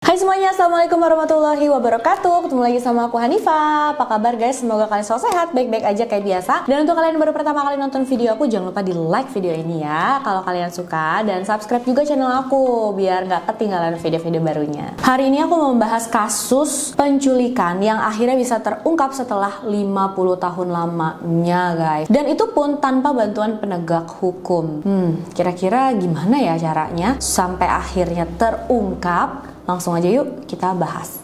Hai semuanya, assalamualaikum warahmatullahi wabarakatuh. Ketemu lagi sama aku Hanifah. Apa kabar guys? Semoga kalian selalu sehat, baik-baik aja kayak biasa. Dan untuk kalian yang baru pertama kali nonton video aku, jangan lupa di like video ini ya kalau kalian suka, dan subscribe juga channel aku biar nggak ketinggalan video-video barunya. Hari ini aku mau membahas kasus penculikan yang akhirnya bisa terungkap setelah 50 tahun lamanya guys. Dan itu pun tanpa bantuan penegak hukum. Kira-kira gimana ya caranya sampai akhirnya terungkap? Langsung aja yuk kita bahas.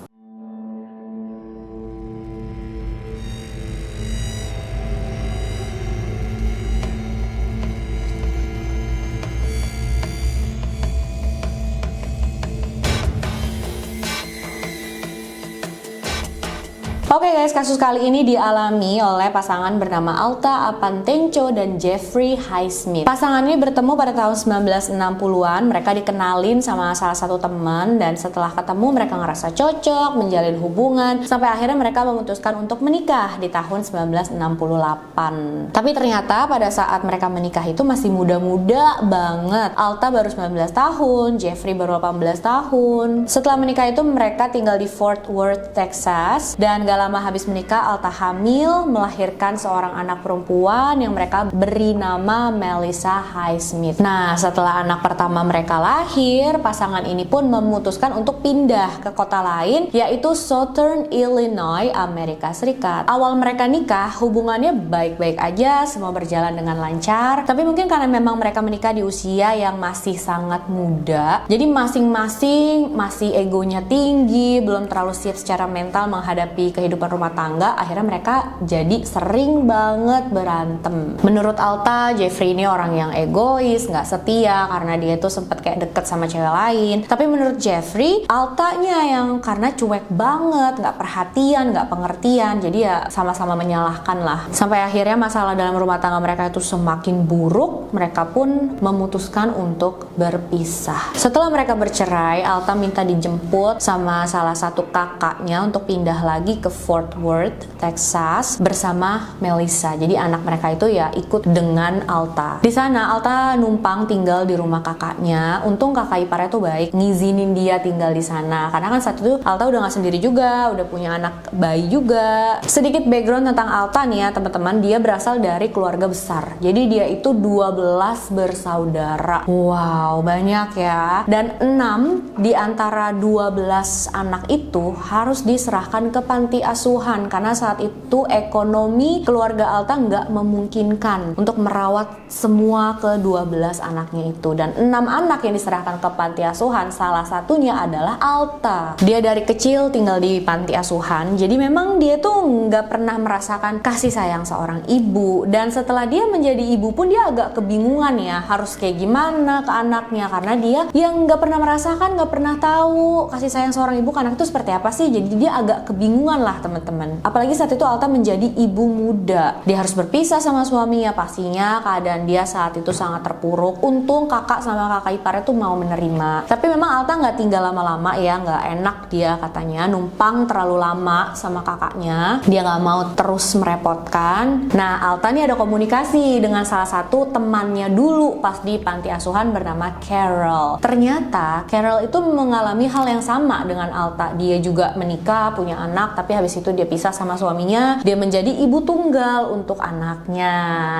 Oke guys, kasus kali ini dialami oleh pasangan bernama Alta Apantenco dan Jeffrey Highsmith. Pasangan ini bertemu pada tahun 1960-an, mereka dikenalin sama salah satu teman, dan setelah ketemu mereka ngerasa cocok, menjalin hubungan, sampai akhirnya mereka memutuskan untuk menikah di tahun 1968. Tapi ternyata pada saat mereka menikah itu masih muda-muda banget. Alta baru 19 tahun, Jeffrey baru 18 tahun. Setelah menikah itu mereka tinggal di Fort Worth, Texas, dan gak lama habis menikah Alta hamil, melahirkan seorang anak perempuan yang mereka beri nama Melissa Highsmith. Nah, setelah anak pertama mereka lahir, pasangan ini pun memutuskan untuk pindah ke kota lain, yaitu Southern Illinois, Amerika Serikat. Awal mereka nikah, hubungannya baik-baik aja, semua berjalan dengan lancar. Tapi mungkin karena memang mereka menikah di usia yang masih sangat muda, jadi masing-masing masih egonya tinggi, belum terlalu siap secara mental menghadapi kehidupan rumah tangga. Akhirnya mereka jadi sering banget berantem. Menurut Alta, Jeffrey ini orang yang egois, nggak setia karena dia tuh sempet kayak deket sama cewek lain. Tapi menurut Jeffrey, Altanya yang karena cuek banget, nggak perhatian, nggak pengertian, jadi ya sama-sama menyalahkan lah. Sampai akhirnya masalah dalam rumah tangga mereka itu semakin buruk, mereka pun memutuskan untuk berpisah. Setelah mereka bercerai, Alta minta dijemput sama salah satu kakaknya untuk pindah lagi ke Fort Worth, Texas bersama Melissa. Jadi anak mereka itu ya ikut dengan Alta. Di sana Alta numpang tinggal di rumah kakaknya. Untung kakak iparnya tuh baik, ngizinin dia tinggal di sana. Karena kan saat itu Alta udah nggak sendiri juga, udah punya anak bayi juga. Sedikit background tentang Alta nih ya teman-teman, dia berasal dari keluarga besar. Jadi dia itu 12 bersaudara. Wow, banyak ya. Dan 6 di antara 12 anak itu harus diserahkan ke panti asuhan karena saat itu ekonomi keluarga Alta nggak memungkinkan untuk merawat semua ke-12 anaknya itu. Dan 6 anak yang diserahkan ke panti asuhan, salah satunya adalah Alta. Dia dari kecil tinggal di panti asuhan, jadi memang dia tuh nggak pernah merasakan kasih sayang seorang ibu. Dan setelah dia menjadi ibu pun dia agak kebingungan ya, harus kayak gimana ke anaknya, karena dia yang nggak pernah merasakan, nggak pernah tahu kasih sayang seorang ibu ke anak itu seperti apa sih. Jadi dia agak kebingungan lah teman-teman. Apalagi saat itu Alta menjadi ibu muda, dia harus berpisah sama suaminya, pastinya keadaan dia saat itu sangat terpuruk. Untung kakak sama kakak iparnya tuh mau menerima. Tapi memang Alta nggak tinggal lama-lama ya, nggak enak dia katanya numpang terlalu lama sama kakaknya. Dia nggak mau terus merepotkan. Nah, Alta nih ada komunikasi dengan salah satu temannya dulu pas di panti asuhan bernama Carol. Ternyata Carol itu mengalami hal yang sama dengan Alta. Dia juga menikah, punya anak, tapi habis itu dia pisah sama suaminya. Dia menjadi ibu tunggal untuk anaknya.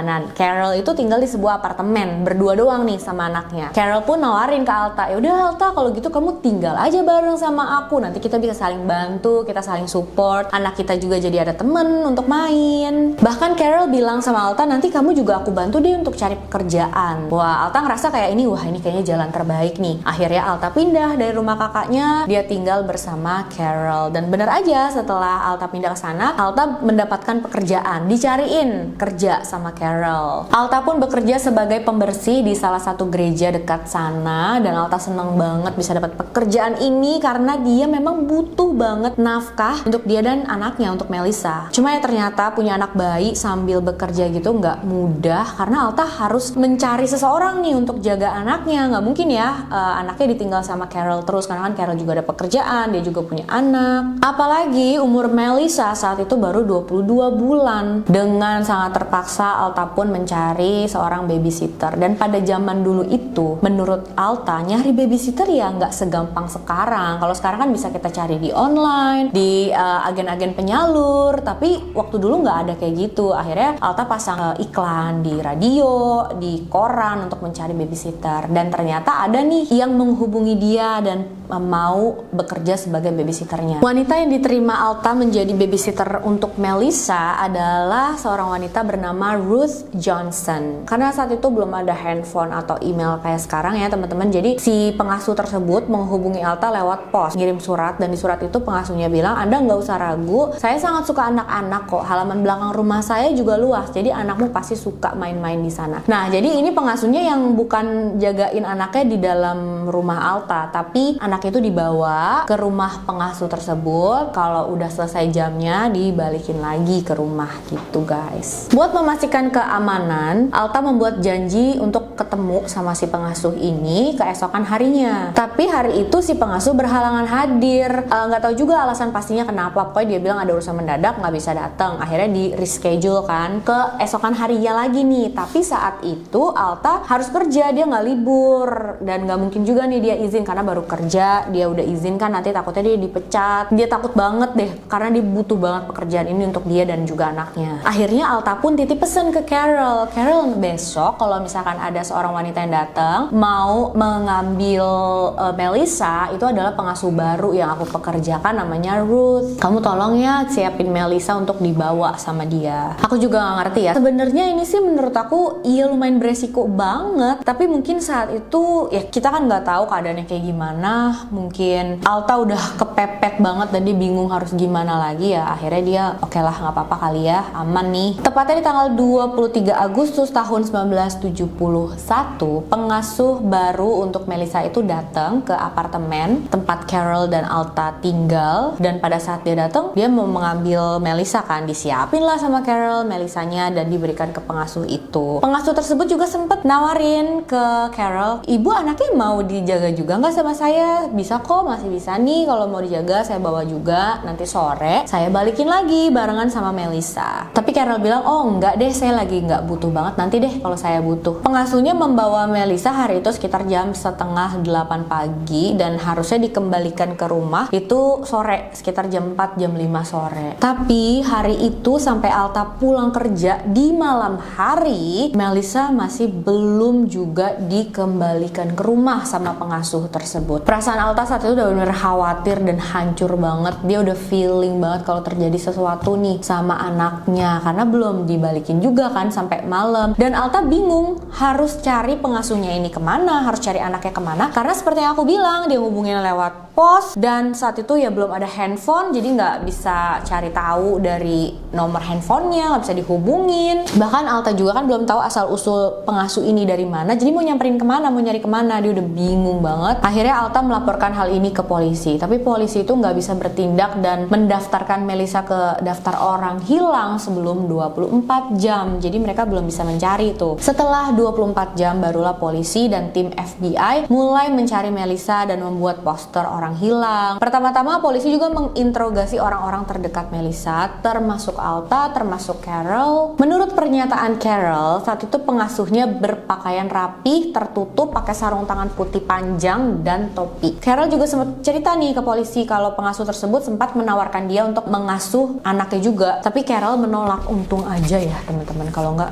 Nah, Carol itu tinggal di sebuah apartemen berdua doang nih sama anaknya. Carol pun nawarin ke Alta, ya udah Alta kalau gitu kamu tinggal aja bareng sama aku. Nanti kita bisa saling bantu, kita saling support. Anak kita juga jadi ada temen untuk main. Bahkan Carol bilang sama Alta, nanti kamu juga aku bantu deh untuk cari pekerjaan. Wah, Alta ngerasa kayak ini kayaknya jalan terbaik nih. Akhirnya Alta pindah dari rumah kakaknya, dia tinggal bersama Carol. Dan benar aja setelah Alta pindah ke sana, Alta mendapatkan pekerjaan, dicariin kerja sama Carol. Alta pun bekerja sebagai pembersih di salah satu gereja dekat sana, dan Alta seneng banget bisa dapat pekerjaan ini karena dia memang butuh banget nafkah untuk dia dan anaknya, untuk Melissa. Cuma ya ternyata punya anak bayi sambil bekerja gitu nggak mudah karena Alta harus mencari seseorang nih untuk jaga anaknya. Nggak mungkin ya anaknya ditinggal sama Carol terus, karena kan Carol juga ada pekerjaan, dia juga punya anak. Apalagi umur Umur Melissa saat itu baru 22 bulan. Dengan sangat terpaksa Alta pun mencari seorang babysitter. Dan pada zaman dulu itu, menurut Alta, nyari babysitter ya nggak segampang sekarang. Kalau sekarang kan bisa kita cari di online, di agen-agen penyalur, tapi waktu dulu nggak ada kayak gitu. Akhirnya Alta pasang iklan di radio, di koran untuk mencari babysitter, dan ternyata ada nih yang menghubungi dia dan mau bekerja sebagai babysitternya. Wanita yang diterima Alta menjadi babysitter untuk Melissa adalah seorang wanita bernama Ruth Johnson. Karena saat itu belum ada handphone atau email kayak sekarang ya teman-teman, jadi si pengasuh tersebut menghubungi Alta lewat pos, ngirim surat, dan di surat itu pengasuhnya bilang, Anda nggak usah ragu, saya sangat suka anak-anak kok, halaman belakang rumah saya juga luas, jadi anakmu pasti suka main-main di sana. Nah, jadi ini pengasuhnya yang bukan jagain anaknya di dalam rumah Alta, tapi anak itu dibawa ke rumah pengasuh tersebut. Kalau udah selesai jamnya dibalikin lagi ke rumah gitu guys. Buat memastikan keamanan, Alta membuat janji untuk ketemu sama si pengasuh ini keesokan harinya. Tapi hari itu si pengasuh berhalangan hadir. Nggak tahu juga alasan pastinya kenapa. Pokoknya dia bilang ada urusan mendadak, nggak bisa datang. Akhirnya di reschedule kan ke esokan harinya lagi nih. Tapi saat itu Alta harus kerja, dia nggak libur, dan nggak mungkin juga nih dia izin karena baru kerja. Dia udah izin kan nanti takutnya dia dipecat. Dia takut banget deh karena dia butuh banget pekerjaan ini untuk dia dan juga anaknya. Akhirnya Alta pun titip pesan ke Carol. Carol, besok kalau misalkan ada seorang wanita yang datang mau mengambil Melissa, itu adalah pengasuh baru yang aku pekerjakan, namanya Ruth. Kamu tolong ya siapin Melissa untuk dibawa sama dia. Aku juga gak ngerti ya. Sebenarnya ini sih menurut aku iya lumayan beresiko banget. Tapi mungkin saat itu ya kita kan nggak tahu keadaannya kayak gimana. Mungkin Alta udah kepepet banget dan dia bingung harus gimana lagi ya. Akhirnya dia oke lah nggak apa-apa kali ya, aman nih. Tepatnya di tanggal 23 Agustus tahun 1971, pengasuh baru untuk Melissa itu datang ke apartemen tempat Carol dan Alta tinggal. Dan pada saat dia datang, dia mau mengambil Melissa kan, disiapin lah sama Carol Melissanya dan diberikan ke pengasuh itu. Pengasuh tersebut juga sempet nawarin ke Carol, ibu anaknya mau dijaga juga nggak sama saya? Bisa kok, masih bisa nih, kalau mau dijaga saya bawa juga, nanti sore saya balikin lagi barengan sama Melissa. Tapi Carol bilang, oh enggak deh, saya lagi nggak butuh banget, nanti deh kalau saya butuh. Pengasuhnya membawa Melissa hari itu sekitar jam setengah 8 pagi dan harusnya dikembalikan ke rumah itu sore, sekitar jam 4, jam 5 sore. Tapi hari itu sampai Alta pulang kerja di malam hari, Melissa masih belum juga dikembalikan ke rumah sama pengasuh tersebut. Perasaan Alta saat itu udah bener khawatir dan hancur banget. Dia udah feeling banget kalau terjadi sesuatu nih sama anaknya karena belum dibalikin juga kan sampai malam. Dan Alta bingung harus cari pengasuhnya ini kemana, harus cari anaknya kemana, karena seperti yang aku bilang dia hubungin lewat pos dan saat itu ya belum ada handphone, jadi nggak bisa cari tahu dari nomor handphonenya, nggak bisa dihubungin. Bahkan Alta juga kan belum tahu asal usul pengasuh ini dari mana, jadi mau nyamperin kemana, mau nyari kemana, dia udah bingung banget. Akhirnya Alta melaporkan hal ini ke polisi, tapi polisi itu nggak bisa bertindak dan mendaftarkan Melissa ke daftar orang hilang sebelum 24 jam, jadi mereka belum bisa mencari itu. Setelah 24 jam barulah polisi dan tim FBI mulai mencari Melissa dan membuat poster orang hilang. Pertama-tama polisi juga menginterogasi orang-orang terdekat Melissa, termasuk Alta, termasuk Carol. Menurut pernyataan Carol, saat itu pengasuhnya berpakaian rapi, tertutup, pakai sarung tangan putih panjang dan topi. Carol juga sempat cerita nih ke polisi kalau pengasuh tersebut sempat menawarkan dia untuk mengasuh anaknya juga, tapi Carol menolak. Untung aja ya teman-teman, kalau nggak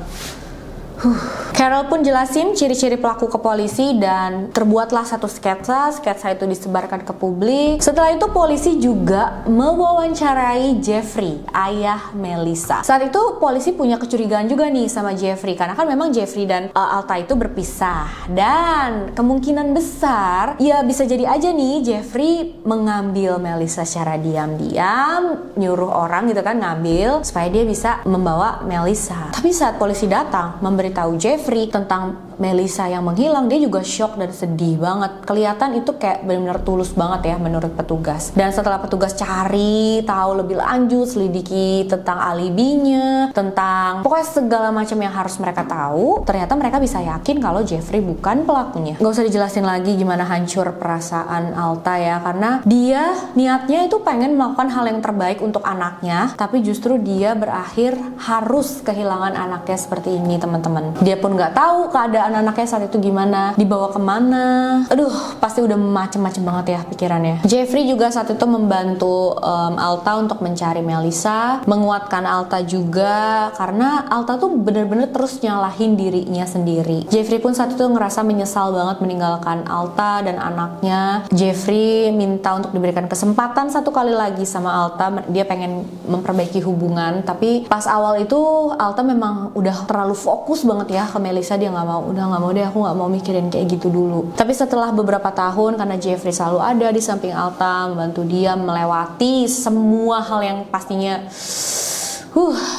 Carol pun jelasin ciri-ciri pelaku ke polisi dan terbuatlah satu sketsa itu disebarkan ke publik. Setelah itu polisi juga mewawancarai Jeffrey, ayah Melissa. Saat itu polisi punya kecurigaan juga nih sama Jeffrey karena kan memang Jeffrey dan Alta itu berpisah dan kemungkinan besar ya bisa jadi aja nih Jeffrey mengambil Melissa secara diam-diam, nyuruh orang gitu kan ngambil supaya dia bisa membawa Melissa. Tapi saat polisi datang memberitahu Jeffrey tentang Melissa yang menghilang, dia juga shock dan sedih banget. Kelihatan itu kayak benar-benar tulus banget ya menurut petugas. Dan setelah petugas cari tahu lebih lanjut, selidiki tentang alibinya, tentang pokoknya segala macam yang harus mereka tahu, ternyata mereka bisa yakin kalau Jeffrey bukan pelakunya. Gak usah dijelasin lagi gimana hancur perasaan Alta ya, karena dia niatnya itu pengen melakukan hal yang terbaik untuk anaknya, tapi justru dia berakhir harus kehilangan anaknya seperti ini, teman-teman. Dia pun nggak tahu keadaan anaknya saat itu gimana, dibawa kemana. Aduh, pasti udah macem-macem banget ya pikirannya. Jeffrey juga saat itu membantu Alta untuk mencari Melissa, menguatkan Alta juga, karena Alta tuh bener-bener terus nyalahin dirinya sendiri. Jeffrey pun saat itu ngerasa menyesal banget meninggalkan Alta dan anaknya. Jeffrey minta untuk diberikan kesempatan satu kali lagi sama Alta. Dia pengen memperbaiki hubungan, tapi pas awal itu Alta memang udah terlalu fokus banget ya ke Melissa. Dia udah nggak mau deh, aku nggak mau mikirin kayak gitu dulu. Tapi setelah beberapa tahun, karena Jeffrey selalu ada di samping Alta, membantu dia melewati semua hal yang pastinya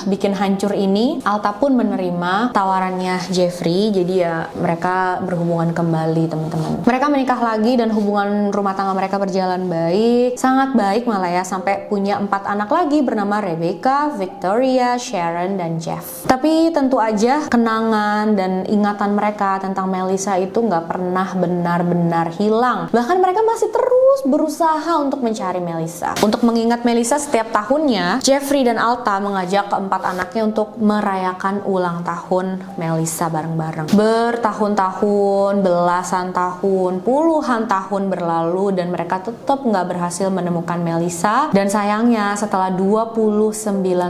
bikin hancur ini, Alta pun menerima tawarannya Jeffrey. Jadi ya mereka berhubungan kembali, teman-teman. Mereka menikah lagi dan hubungan rumah tangga mereka berjalan baik, sangat baik malah ya, sampai punya 4 anak lagi bernama Rebecca, Victoria, Sharon, dan Jeff. Tapi tentu aja kenangan dan ingatan mereka tentang Melissa itu nggak pernah benar-benar hilang. Bahkan mereka masih terus berusaha untuk mencari Melissa. Untuk mengingat Melissa, setiap tahunnya Jeffrey dan Alta mengajak keempat anaknya untuk merayakan ulang tahun Melissa bareng-bareng. Bertahun-tahun, belasan tahun, puluhan tahun berlalu dan mereka tetap nggak berhasil menemukan Melissa. Dan sayangnya setelah 29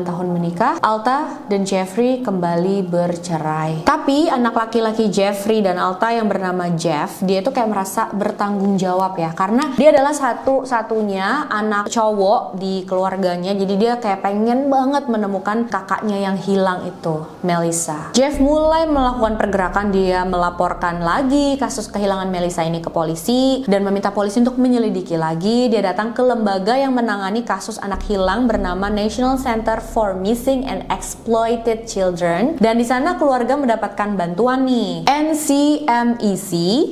tahun menikah, Alta dan Jeffrey kembali bercerai. Tapi anak laki-laki Jeffrey dan Alta yang bernama Jeff, dia tuh kayak merasa bertanggung jawab ya, karena dia adalah satu-satunya anak cowok di keluarganya. Jadi dia kayak pengen banget menemukan kakaknya yang hilang itu, Melissa. Jeff mulai melakukan pergerakan, dia melaporkan lagi kasus kehilangan Melissa ini ke polisi dan meminta polisi untuk menyelidiki lagi. Dia datang ke lembaga yang menangani kasus anak hilang bernama National Center for Missing and Exploited Children, dan di sana keluarga mendapatkan bantuan nih, NCMEC.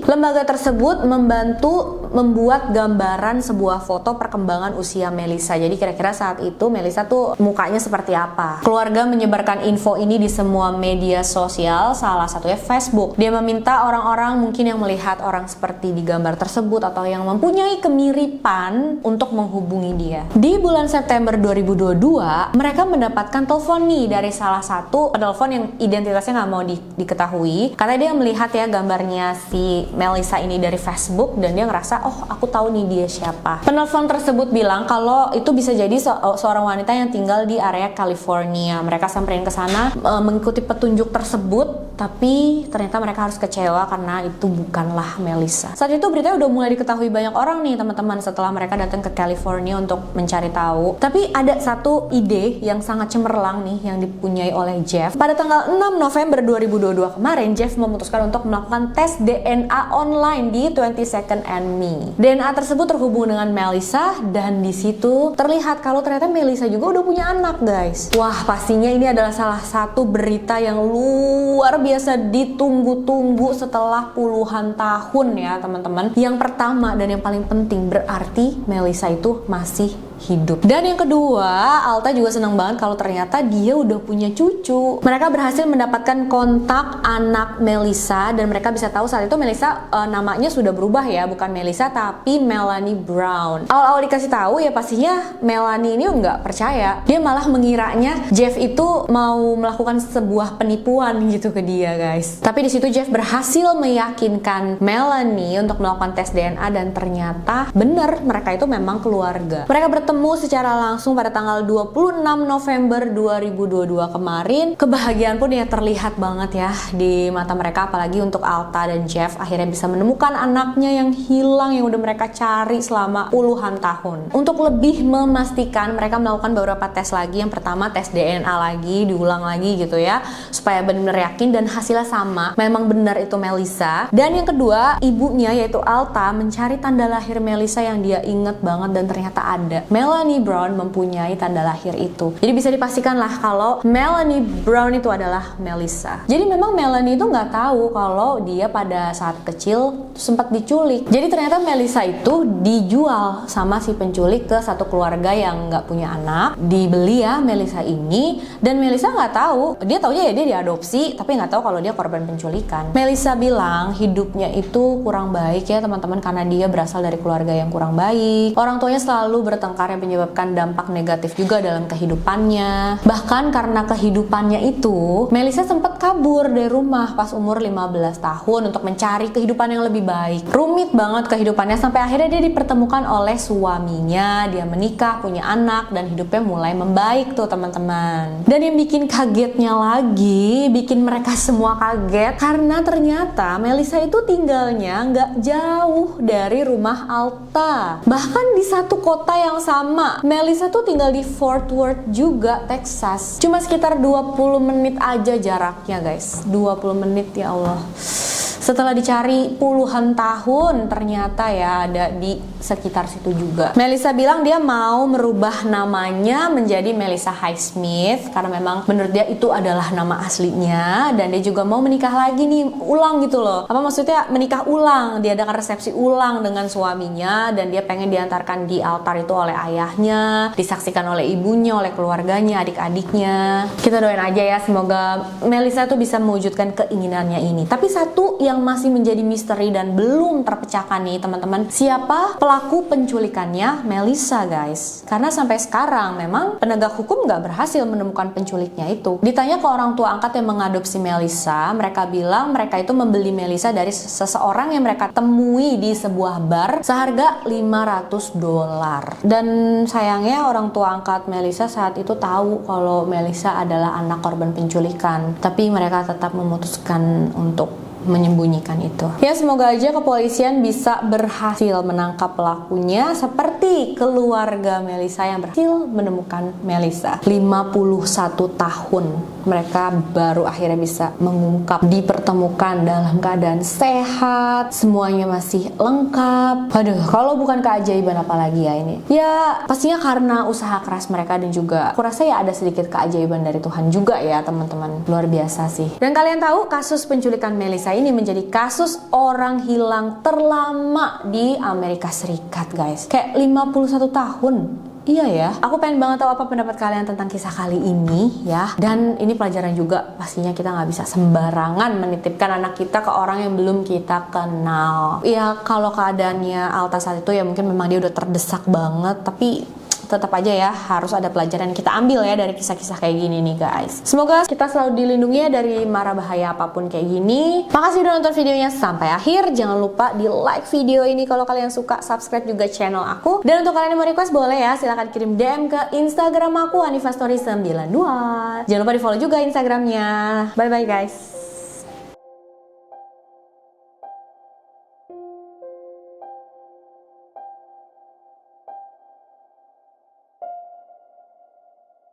Lembaga tersebut membantu membuat gambaran sebuah foto perkembangan usia Melissa. Jadi kira-kira saat itu Melissa tuh mukanya seperti apa. Keluarga menyebarkan info ini di semua media sosial, salah satunya Facebook. Dia meminta orang-orang mungkin yang melihat orang seperti di gambar tersebut atau yang mempunyai kemiripan untuk menghubungi dia. Di bulan September 2022, mereka mendapatkan telepon nih dari salah satu penelpon yang identitasnya nggak mau diketahui. Katanya dia melihat ya gambarnya si Melissa ini dari Facebook dan dia ngerasa, oh aku tahu nih dia siapa. Penelpon tersebut bilang kalau itu bisa jadi seorang wanita yang tinggal di area California. Mereka samperin ke sana mengikuti petunjuk tersebut, tapi ternyata mereka harus kecewa karena itu bukanlah Melissa. Saat itu beritanya udah mulai diketahui banyak orang nih teman-teman setelah mereka datang ke California untuk mencari tahu. Tapi ada satu ide yang sangat cemerlang nih yang dipunyai oleh Jeff. Pada tanggal 6 November 2022 kemarin, Jeff memutuskan untuk melakukan tes DNA online di 22andMe. DNA tersebut terhubung dengan Melissa dan di situ terlihat kalau ternyata Melissa juga udah punya anak, guys. Wah, pastinya ini adalah salah satu berita yang luar biasa ditunggu-tunggu setelah puluhan tahun ya, teman-teman. Yang pertama dan yang paling penting, berarti Melissa itu masih hidup. Dan yang kedua, Alta juga senang banget kalau ternyata dia udah punya cucu. Mereka berhasil mendapatkan kontak anak Melissa dan mereka bisa tahu saat itu Melissa namanya sudah berubah ya, bukan Melissa tapi Melanie Brown. Awal-awal dikasih tahu ya pastinya Melanie ini nggak percaya. Dia malah mengiranya Jeff itu mau melakukan sebuah penipuan gitu ke dia, guys. Tapi di situ Jeff berhasil meyakinkan Melanie untuk melakukan tes DNA dan ternyata benar mereka itu memang keluarga. Mereka bertemu secara langsung pada tanggal 26 November 2022 kemarin. Kebahagiaan pun ya terlihat banget ya di mata mereka, apalagi untuk Alta dan Jeff akhirnya bisa menemukan anaknya yang hilang yang udah mereka cari selama puluhan tahun. Untuk lebih memastikan, mereka melakukan beberapa tes lagi. Yang pertama tes DNA lagi, diulang lagi gitu ya, supaya benar-benar yakin dan hasilnya sama, memang benar itu Melissa. Dan yang kedua, ibunya yaitu Alta mencari tanda lahir Melissa yang dia inget banget dan ternyata ada. Melanie Brown mempunyai tanda lahir itu. Jadi bisa dipastikan lah kalau Melanie Brown itu adalah Melissa. Jadi memang Melanie itu nggak tahu kalau dia pada saat kecil sempat diculik. Jadi ternyata Melissa itu dijual sama si penculik ke satu keluarga yang nggak punya anak. Dibeli ya Melissa ini, dan Melissa nggak tahu. Dia taunya ya dia diadopsi, tapi nggak tahu kalau dia korban penculikan. Melissa bilang hidupnya itu kurang baik ya teman-teman, karena dia berasal dari keluarga yang kurang baik. Orang tuanya selalu bertengkar yang menyebabkan dampak negatif juga dalam kehidupannya. Bahkan karena kehidupannya itu, Melissa sempat kabur dari rumah pas umur 15 tahun untuk mencari kehidupan yang lebih baik. Rumit banget kehidupannya sampai akhirnya dia dipertemukan oleh suaminya. Dia menikah, punya anak, dan hidupnya mulai membaik tuh teman-teman. Dan yang bikin kagetnya lagi, bikin mereka semua kaget, karena ternyata Melissa itu tinggalnya nggak jauh dari rumah Alta. Bahkan di satu kota yang sama. Melissa tuh tinggal di Fort Worth juga, Texas. Cuma sekitar 20 menit aja jaraknya guys. 20 menit ya Allah. Setelah dicari puluhan tahun, ternyata ya ada di sekitar situ juga. Melissa bilang dia mau merubah namanya menjadi Melissa Highsmith karena memang menurut dia itu adalah nama aslinya, dan dia juga mau menikah lagi nih, ulang gitu loh. Apa maksudnya menikah ulang? Diadakan resepsi ulang dengan suaminya, dan dia pengen diantarkan di altar itu oleh ayahnya, disaksikan oleh ibunya, oleh keluarganya, adik-adiknya. Kita doain aja ya, semoga Melissa tuh bisa mewujudkan keinginannya ini. Tapi satu yang masih menjadi misteri dan belum terpecahkan nih teman-teman, siapa pelaku penculikannya Melissa guys? Karena sampai sekarang memang penegak hukum nggak berhasil menemukan penculiknya itu. Ditanya ke orang tua angkat yang mengadopsi Melissa, mereka bilang mereka itu membeli Melissa dari seseorang yang mereka temui di sebuah bar seharga $500. Dan sayangnya orang tua angkat Melissa saat itu tahu kalau Melissa adalah anak korban penculikan, tapi mereka tetap memutuskan untuk menyembunyikan itu. Ya semoga aja kepolisian bisa berhasil menangkap pelakunya seperti keluarga Melissa yang berhasil menemukan Melissa. 51 tahun mereka baru akhirnya bisa mengungkap, dipertemukan dalam keadaan sehat, semuanya masih lengkap. Aduh, kalau bukan keajaiban apa lagi ya ini? Ya pastinya karena usaha keras mereka, dan juga aku rasa ya ada sedikit keajaiban dari Tuhan juga ya teman-teman. Luar biasa sih. Dan kalian tahu kasus penculikan Melissa ini menjadi kasus orang hilang terlama di Amerika Serikat guys. Kayak 51 tahun. Iya ya, aku pengen banget tahu apa pendapat kalian tentang kisah kali ini ya. Dan ini pelajaran juga, pastinya kita nggak bisa sembarangan menitipkan anak kita ke orang yang belum kita kenal. Ya kalau keadaannya Alta saat itu ya mungkin memang dia udah terdesak banget, tapi tetap aja ya harus ada pelajaran yang kita ambil ya dari kisah-kisah kayak gini nih guys. Semoga kita selalu dilindungi ya dari mara bahaya apapun kayak gini. Makasih udah nonton videonya sampai akhir. Jangan lupa di like video ini kalau kalian suka, subscribe juga channel aku. Dan untuk kalian yang mau request boleh ya, silahkan kirim DM ke Instagram aku Hanifa Story 92. Jangan lupa di follow juga Instagramnya. Bye bye guys.